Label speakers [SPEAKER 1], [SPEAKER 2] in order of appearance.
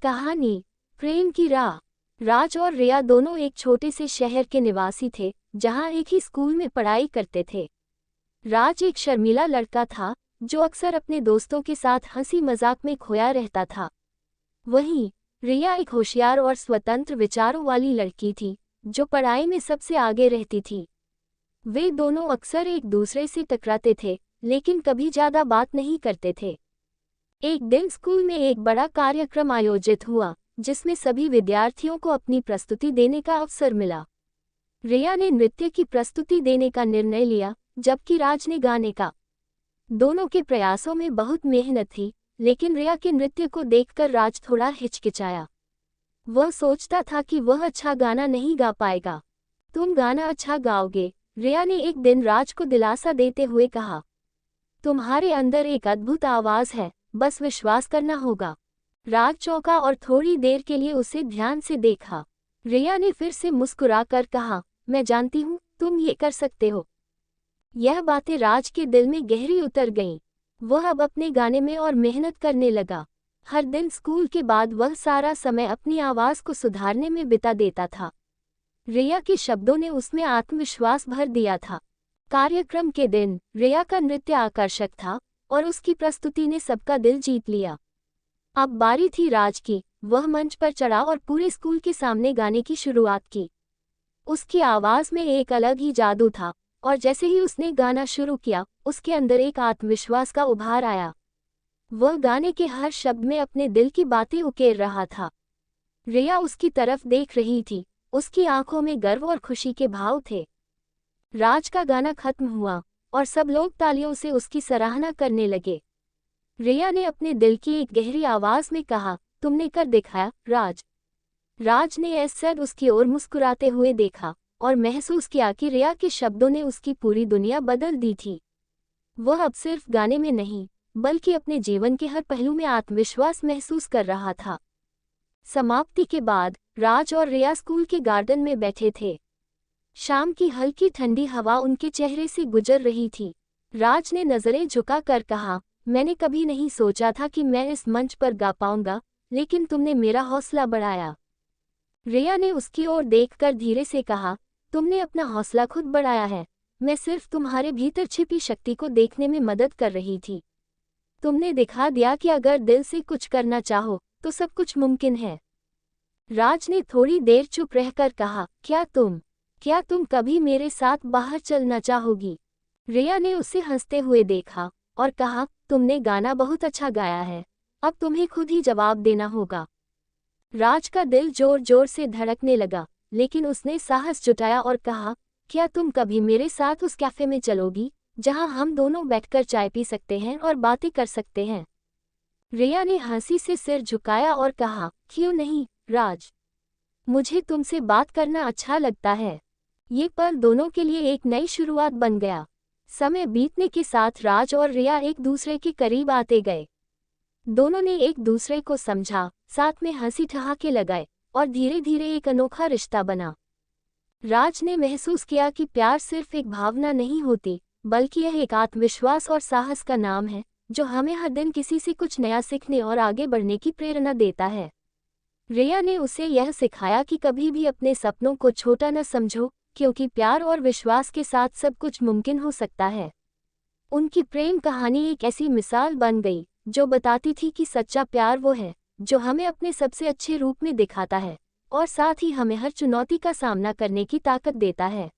[SPEAKER 1] कहानी प्रेम की राह। राज और रिया दोनों एक छोटे से शहर के निवासी थे, जहां एक ही स्कूल में पढ़ाई करते थे। राज एक शर्मीला लड़का था, जो अक्सर अपने दोस्तों के साथ हंसी मजाक में खोया रहता था। वहीं रिया एक होशियार और स्वतंत्र विचारों वाली लड़की थी, जो पढ़ाई में सबसे आगे रहती थी। वे दोनों अक्सर एक दूसरे से टकराते थे, लेकिन कभी ज्यादा बात नहीं करते थे। एक दिन स्कूल में एक बड़ा कार्यक्रम आयोजित हुआ, जिसमें सभी विद्यार्थियों को अपनी प्रस्तुति देने का अवसर मिला। रिया ने नृत्य की प्रस्तुति देने का निर्णय लिया, जबकि राज ने गाने का। दोनों के प्रयासों में बहुत मेहनत थी, लेकिन रिया के नृत्य को देखकर राज थोड़ा हिचकिचाया। वह सोचता था कि वह अच्छा गाना नहीं गा पाएगा। तुम गाना अच्छा गाओगे, रिया ने एक दिन राज को दिलासा देते हुए कहा। तुम्हारे अंदर एक अद्भुत आवाज है, बस विश्वास करना होगा। राज चौंका और थोड़ी देर के लिए उसे ध्यान से देखा। रिया ने फिर से मुस्कुराकर कहा, मैं जानती हूँ, तुम ये कर सकते हो। यह बातें राज के दिल में गहरी उतर गईं। वह अब अपने गाने में और मेहनत करने लगा। हर दिन स्कूल के बाद वह सारा समय अपनी आवाज को सुधारने में बिता देता था। रिया के शब्दों ने उसमें आत्मविश्वास भर दिया था। कार्यक्रम के दिन रिया का नृत्य आकर्षक था और उसकी प्रस्तुति ने सबका दिल जीत लिया। अब बारी थी राज की। वह मंच पर चढ़ा और पूरे स्कूल के सामने गाने की शुरुआत की। उसकी आवाज में एक अलग ही जादू था, और जैसे ही उसने गाना शुरू किया, उसके अंदर एक आत्मविश्वास का उभार आया। वह गाने के हर शब्द में अपने दिल की बातें उकेर रहा था। रिया उसकी तरफ देख रही थी, उसकी आंखों में गर्व और खुशी के भाव थे। राज का गाना खत्म हुआ और सब लोग तालियों से उसकी सराहना करने लगे। रिया ने अपने दिल की एक गहरी आवाज में कहा, तुमने कर दिखाया, राज। राज ने ऐसे उसकी ओर मुस्कुराते हुए देखा और महसूस किया कि रिया के शब्दों ने उसकी पूरी दुनिया बदल दी थी। वह अब सिर्फ गाने में नहीं, बल्कि अपने जीवन के हर पहलू में आत्मविश्वास महसूस कर रहा था। समाप्ति के बाद राज और रिया स्कूल के गार्डन में बैठे थे। शाम की हल्की ठंडी हवा उनके चेहरे से गुजर रही थी। राज ने नजरें झुकाकर कहा, मैंने कभी नहीं सोचा था कि मैं इस मंच पर गा पाऊंगा, लेकिन तुमने मेरा हौसला बढ़ाया। रिया ने उसकी ओर देखकर धीरे से कहा, तुमने अपना हौसला खुद बढ़ाया है, मैं सिर्फ तुम्हारे भीतर छिपी शक्ति को देखने में मदद कर रही थी। तुमने दिखा दिया कि अगर दिल से कुछ करना चाहो, तो सब कुछ मुमकिन है। राज ने थोड़ी देर चुप रहकर कहा, क्या तुम कभी मेरे साथ बाहर चलना चाहोगी? रिया ने उसे हंसते हुए देखा और कहा, तुमने गाना बहुत अच्छा गाया है, अब तुम्हें खुद ही जवाब देना होगा। राज का दिल जोर जोर से धड़कने लगा, लेकिन उसने साहस जुटाया और कहा, क्या तुम कभी मेरे साथ उस कैफे में चलोगी, जहां हम दोनों बैठकर चाय पी सकते हैं और बातें कर सकते हैं? रिया ने हंसी से सिर झुकाया और कहा, क्यों नहीं राज, मुझे तुमसे बात करना अच्छा लगता है। ये पल दोनों के लिए एक नई शुरुआत बन गया। समय बीतने के साथ राज और रिया एक दूसरे के करीब आते गए। दोनों ने एक दूसरे को समझा, साथ में हंसी ठहाके लगाए और धीरे धीरे एक अनोखा रिश्ता बना। राज ने महसूस किया कि प्यार सिर्फ एक भावना नहीं होती, बल्कि यह एक आत्मविश्वास और साहस का नाम है, जो हमें हर दिन किसी से कुछ नया सीखने और आगे बढ़ने की प्रेरणा देता है। रिया ने उसे यह सिखाया कि कभी भी अपने सपनों को छोटा न समझो, क्योंकि प्यार और विश्वास के साथ सब कुछ मुमकिन हो सकता है। उनकी प्रेम कहानी एक ऐसी मिसाल बन गई, जो बताती थी कि सच्चा प्यार वो है, जो हमें अपने सबसे अच्छे रूप में दिखाता है और साथ ही हमें हर चुनौती का सामना करने की ताकत देता है।